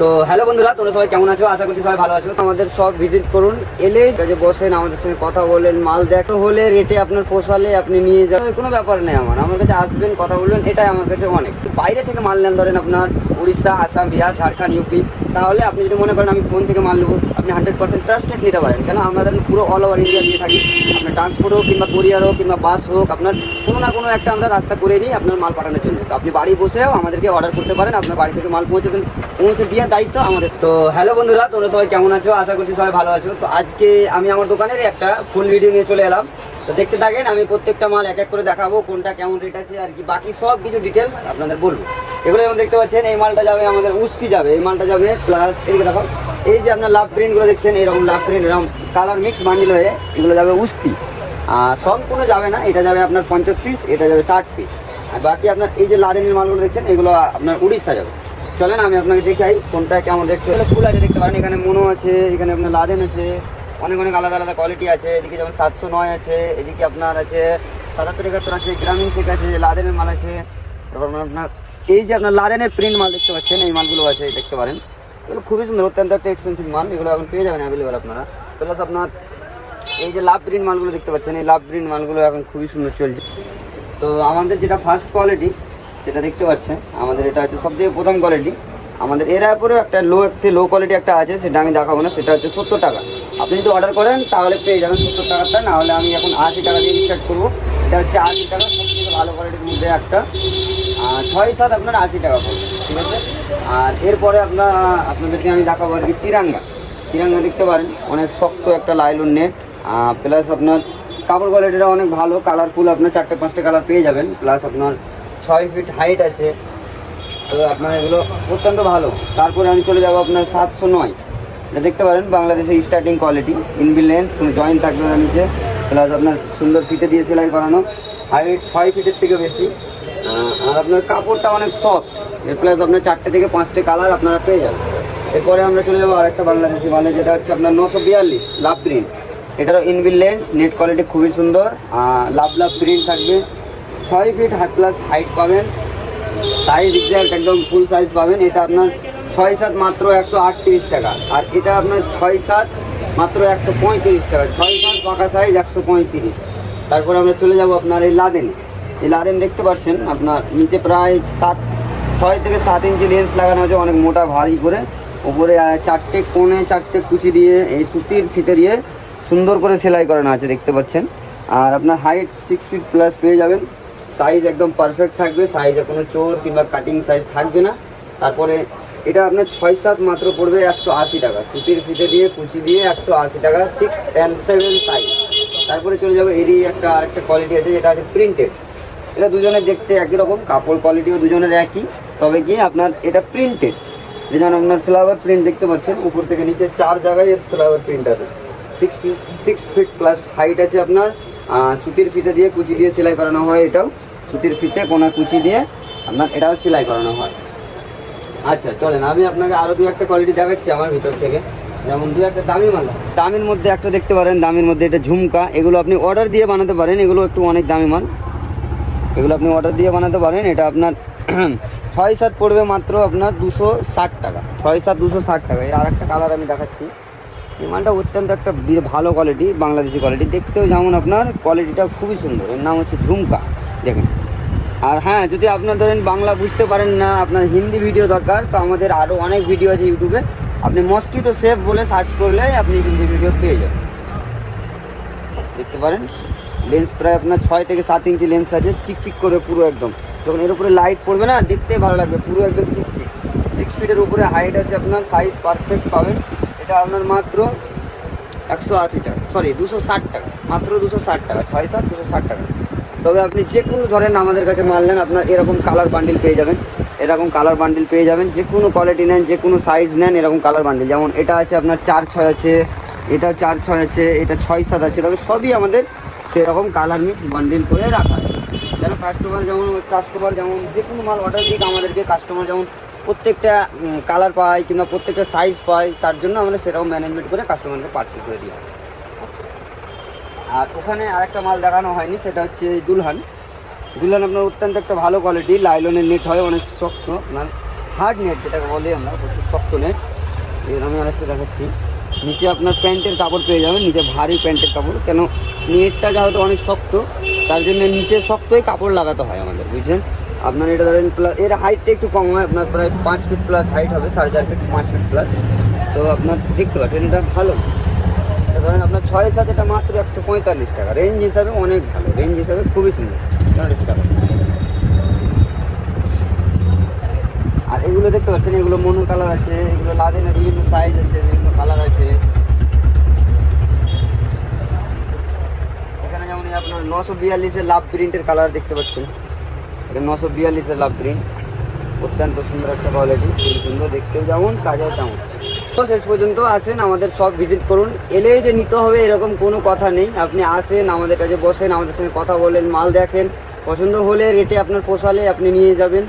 তো হ্যালো বন্ধুরা, তোমরা সবাই কেমন আছো? আশা করছি সবাই ভালো আছো। আমাদের সব ভিজিট করুন, এলে যে বসেন আমাদের সঙ্গে কথা বলেন, মাল দেখো হলে রেটে আপনার পোষালে আপনি নিয়ে যান, কোনো ব্যাপার নেই। আমার কাছে আসবেন, কথা বলবেন, এটাই আমার কাছে অনেক। বাইরে থেকে মাল নেন, ধরেন আপনার উড়িষ্যা, আসাম, বিহার, ঝাড়খণ্ড, ইউপি, তাহলে আপনি যদি মনে করেন আমি ফোন থেকে মাল নেবো, আপনি 100% ট্রাস্টেড নিতে পারেন। কেন আমরা ধরেন পুরো অল ওভার ইন্ডিয়া দিয়ে থাকি। আপনার ট্রান্সপোর্ট হোক কিংবা কোরিয়ার হোক কিংবা বাস হোক, আপনার কোনো না কোনো একটা আমরা রাস্তা করে নিই আপনার মাল পাঠানোর জন্য। তো আপনি বাড়ি বসেও আমাদেরকে অর্ডার করতে পারেন, আপনার বাড়ি থেকে মাল পৌঁছে দেওয়ার দায়িত্ব আমাদের। তো হ্যালো বন্ধুরা, তোমরা সবাই কেমন আছো? আশা করছি সবাই ভালো আছো। তো আজকে আমি আমার দোকানের একটা ফুল ভিডিও নিয়ে চলে এলাম। তো দেখতে থাকেন, আমি প্রত্যেকটা মাল এক এক করে দেখাবো, কোনটা কেমন রেট আছে আর কি বাকি সব কিছু ডিটেলস আপনাদের বলবো। এগুলো যেমন দেখতে পাচ্ছেন, এই মালটা যাবে আমাদের উস্তি যাবে, এই মালটা যাবে প্লাস এদিকে দেখো এই যে আপনার লাভ প্রিন্টগুলো দেখছেন, এরকম লাভ প্রিন্ট এরকম কালার মিক্স বান্ডিল হয়ে এগুলো যাবে উস্তি। সব কোনো যাবে না, এটা যাবে আপনার 50 পিস, এটা যাবে 60 পিস। আর বাকি আপনার এই যে লাদেনের মালগুলো দেখছেন, এগুলো আপনার উড়িষ্যা যাবে। চলেন আমি আপনাকে দেখাই কোনটা কেমন রেট। ফুল আছে দেখতে পারেন, এখানে মনো আছে, এখানে আপনার লাদেন আছে, অনেক অনেক আলাদা আলাদা কোয়ালিটি আছে। এদিকে যেমন 709 আছে, এদিকে আপনার আছে 7771 আছে, গ্রামীণ চেক আছে, লাদেনের মাল আছে। তারপর আপনার এই যে আপনার লাদেনের প্রিন্ট মাল দেখতে পাচ্ছেন, এই মালগুলো আছে দেখতে পারেন। এগুলো খুবই সুন্দর, অত্যন্ত একটা এক্সপেন্সিভ মাল। এগুলো এখন পেয়ে যাবেন অ্যাভেলেবেল আপনারা। প্লাস আপনার এই যে লাভ প্রিন্ট মালগুলো দেখতে পাচ্ছেন, এই লাভ প্রিন্ট মালগুলো এখন খুবই সুন্দর চলছে। তো আমাদের যেটা ফার্স্ট কোয়ালিটি সেটা দেখতে পাচ্ছেন, আমাদের এটা হচ্ছে সবথেকে প্রথম কোয়ালিটি। আমাদের এর উপরেও একটা লো কোয়ালিটি একটা আছে, সেটা আমি দেখাবো না, সেটা হচ্ছে 70 টাকা। আপনি যদি অর্ডার করেন তাহলে পেয়ে যাবেন 70 টাকাটা, না হলে আমি এখন 80 টাকা দিয়ে স্টার্ট করবো। এটা হচ্ছে 80 টাকা, সবথেকে ভালো কোয়ালিটির মধ্যে একটা। 6-7 আপনার 80 টাকা পড়বে, ঠিক আছে। আর এরপরে আপনাদেরকে আমি দেখাবো আর কি তিরাঙ্গা দেখতে পারেন, অনেক শক্ত একটা লাইলন নেট। প্লাস আপনার কাপড় কোয়ালিটিটা অনেক ভালো, কালারফুল, আপনার 4-5টে কালার পেয়ে যাবেন। প্লাস আপনার 6 ফিট হাইট আছে, তো আপনার এগুলো অত্যন্ত ভালো। তারপরে আমি চলে যাবো আপনার 709, এটা দেখতে পারেন বাংলাদেশের স্টার্টিং কোয়ালিটি, ইনবিল লেন্স, কোনো জয়েন্ট থাকবে না নিচে। প্লাস আপনার সুন্দর ফিতে দিয়ে সেলাই করানো, হাইট 6 ফিটের থেকে বেশি। আর আপনার কাপড়টা অনেক সফট। এর প্লাস আপনার 4টে থেকে 5টে কালার আপনারা পেয়ে যাবেন। এরপরে আমরা চলে যাবো আরেকটা বাংলাদেশি মালে, যেটা হচ্ছে আপনার 942 লাভ প্রিন্ট। এটারও ইনবিল লেন্স, নেট কোয়ালিটি খুবই সুন্দর, লাভ প্রিন্ট থাকবে। 6 ফিট প্লাস হাইট পাবেন, সাইজ এক্সাক্ট একদম ফুল সাইজ পাবেন। এটা আপনার 6-7 মাত্র 138 টাকা। আর এটা আপনার 6-7 মাত্র 135 টাকা। 6-7 পাকা সাইজ 135। তারপরে আমরা চলে যাব আপনার এই লাদেন দেখতে পাচ্ছেন, আপনার নিচে প্রায় 6 থেকে 7 ইঞ্চি লেন্স লাগানো আছে, অনেক মোটা ভারী করে। ওপরে 4টে কোণে 4টে কুচি দিয়ে এই সুতির ফিতে দিয়ে সুন্দর করে সেলাই করানো আছে দেখতে পাচ্ছেন। আর আপনার হাইট 6 ফিট প্লাস পেয়ে যাবেন, সাইজ একদম পারফেক্ট থাকবে, সাইজে কোনো চোর কিংবা কাটিং সাইজ থাকবে না। তারপরে এটা আপনার 6-7 মাত্র পড়বে 180 টাকা, সুতির ফিতে দিয়ে কুচি দিয়ে 180 টাকা, 6 and 7 সাইজ। তারপরে চলে যাবে এরই আরেকটা কোয়ালিটি আছে, যেটা আছে প্রিন্টেড। এটা দুজনের দেখতে একই রকম, কাপড় কোয়ালিটিও দুজনের একই, তবে কি আপনার এটা প্রিন্টেড। যেমন আপনার ফ্লাওয়ার প্রিন্ট দেখতে পাচ্ছেন, উপর থেকে নিচে 4 জায়গায় এর ফ্লাওয়ার প্রিন্ট আছে। 6 ফিট প্লাস হাইট আছে আপনার। সুতির ফিতে দিয়ে কুচি দিয়ে সেলাই করানো হয়, এটাও সুতির ফিতে কোনা কুচি দিয়ে আপনার এটাও সেলাই করানো হয়। আচ্ছা চলেন আমি আপনাকে আরও 2-1টা কোয়ালিটি দেখাচ্ছি আমার ভিতর থেকে। যেমন 2-1টা দামি মাল, দামির মধ্যে একটা দেখতে পারেন, দামির মধ্যে এটা ঝুমকা। এগুলো আপনি অর্ডার দিয়ে বানাতে পারেন, এগুলো একটু অনেক দামি মাল, এগুলো আপনি অর্ডার দিয়ে বানাতে পারেন। এটা আপনার 6-7 পড়বে মাত্র আপনার 260 টাকা, 6-7 260 টাকা। এর আরেকটা কালার আমি দেখাচ্ছি, এই মালটা অত্যন্ত একটা ভালো কোয়ালিটি, বাংলাদেশি কোয়ালিটি, দেখতেও যেমন আপনার কোয়ালিটিটা খুবই সুন্দর। এর নাম হচ্ছে ঝুমকা, দেখেন। আর হ্যাঁ, যদি আপনার ধরেন বাংলা বুঝতে পারেন না, আপনার হিন্দি ভিডিও দরকার, তো আমাদের আরও অনেক ভিডিও আছে ইউটিউবে, আপনি মস্কিটো সেফ বলে সার্চ করলে আপনি হিন্দি ভিডিও পেয়ে যাবেন, দেখতে পারেন। লেন্স প্রায় আপনার 6 থেকে 7 ইঞ্চি লেন্স আছে, চিকচিক করে পুরো একদম, যখন এর উপরে লাইট পড়বে না দেখতে ভালো লাগবে, পুরো একদম চিকচিক। 6 ফিটের উপরে হাইট আছে আপনার, সাইজ পারফেক্ট পাবেন। এটা আপনার মাত্র 180 টাকা, সরি 260 টাকা, মাত্র 260 টাকা, 6-7 260 টাকা। তবে আপনি যে কোনো ধরেন আমাদের কাছে মাল নেন, আপনার এরকম কালার বান্ডিল পেয়ে যাবেন, যে কোনো কোয়ালিটি নেন, যে কোনো সাইজ নেন, এরকম কালার বান্ডিল। যেমন এটা আছে আপনার 4-6 আছে, এটা 4-6 আছে, এটা 6-7 আছে, তবে সবই আমাদের সেরকম কালার মিক্স বান্ডিল করে রাখা আছে। যেন কাস্টমার যেমন যে কোনো মাল অর্ডার দিক আমাদেরকে, কাস্টমার যেমন প্রত্যেকটা কালার পায় কিংবা প্রত্যেকটা সাইজ পায়, তার জন্য আমরা সেরকম ম্যানেজমেন্ট করে কাস্টমারকে পার্সেল করে দিই। আর ওখানে আরেকটা মাল দেখানো হয়নি, সেটা হচ্ছে দুলহান। আপনার অত্যন্ত একটা ভালো কোয়ালিটি, লাইলনের নেট হয়, অনেক শক্ত, আপনার হার্ড নেট যেটাকে বলি আমরা, প্রচুর শক্ত নেট। এর আমি আরেকটা দেখাচ্ছি। নিচে আপনার প্যান্টের কাপড় পেয়ে যাবেন, নিচে ভারী প্যান্টের কাপড়, কেন নেটটা যেহেতু অনেক শক্ত তার জন্য নিচে শক্তই কাপড় লাগাতে হয় আমাদের, বুঝছেন। আপনার এটা ধরেন প্লাস এর হাইটটা একটু কম হয়, আপনার প্রায় 5 ফিট প্লাস হাইট হবে, 4.5 ফিট 5 ফিট প্লাস। তো আপনার দেখতে পাচ্ছেন এটা ভালো। এটা ধরেন আপনার 6-এর সাথে এটা মাত্র 145 টাকা, রেঞ্জ হিসাবে অনেক ভালো, রেঞ্জ হিসাবে খুবই সুন্দর 40 টাকা। আর এগুলো দেখতে পাচ্ছেন, এগুলো মনো কালার আছে, এগুলো লাদেনের বিভিন্ন সাইজ আছে, বিভিন্ন কালার আছে। এখানে যেমন আপনার 942-এর লাভ প্রিন্টের কালার দেখতে পাচ্ছেন, এটা 942-এর লাভ প্রিন্ট, অত্যন্ত সুন্দর একটা কোয়ালিটি, খুবই সুন্দর, দেখতেও যেমন কাজও তেমন। তো শেষ পর্যন্ত আসেন, আমাদের সব ভিজিট করুন। এলেই যে নিতে হবে এরকম কোনো কথা নেই, আপনি আসেন, আমাদের কাছে বসেন, আমাদের সঙ্গে কথা বলেন, মাল দেখেন, পছন্দ হলে রেটে আপনার পোষালে আপনি নিয়ে যাবেন।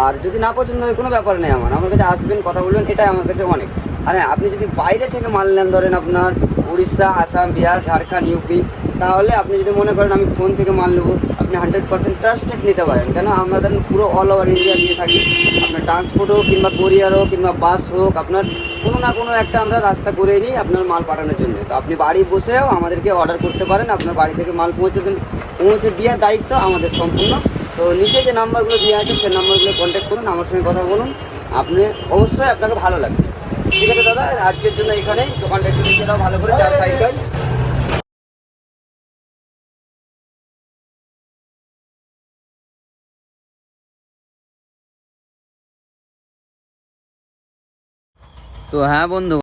আর যদি না পছন্দ হয় কোনো ব্যাপার নেই, আমার কাছে আসবেন, কথা বলবেন, এটাই আমার কাছে অনেক। আর হ্যাঁ, আপনি যদি বাইরে থেকে মাল নেন, ধরেন আপনার উড়িষ্যা, আসাম, বিহার, ঝাড়খণ্ড, ইউপি, তাহলে আপনি যদি মনে করেন আমি ফোন থেকে মাল নেবো, আপনি 100% ট্রাস্টেড নিতে পারেন, কেন আমরা ধরেন পুরো অল ওভার ইন্ডিয়া দিয়ে থাকি। আপনার ট্রান্সপোর্ট হোক কিংবা কোরিয়ার হোক কিংবা বাস হোক, আপনার কোনো না কোনো একটা আমরা রাস্তা করে নিই আপনার মাল পাঠানোর জন্য। তো আপনি বাড়ি বসেও আমাদেরকে অর্ডার করতে পারেন, আপনার বাড়ি থেকে মাল পৌঁছে দেওয়ার দায়িত্ব আমাদের সম্পূর্ণ। তো নিচে যে নাম্বারগুলো দেওয়া আছে সেই নাম্বারগুলো কন্ট্যাক্ট করুন, আমার সঙ্গে কথা বলুন, আপনি অবশ্যই আপনাকে ভালো লাগবে। ঠিক আছে দাদা, আজকের জন্য এখানে দোকানটা একটু দেখে দাও ভালো করে, যার সাইডটাই। তো হ্যাঁ বন্ধু,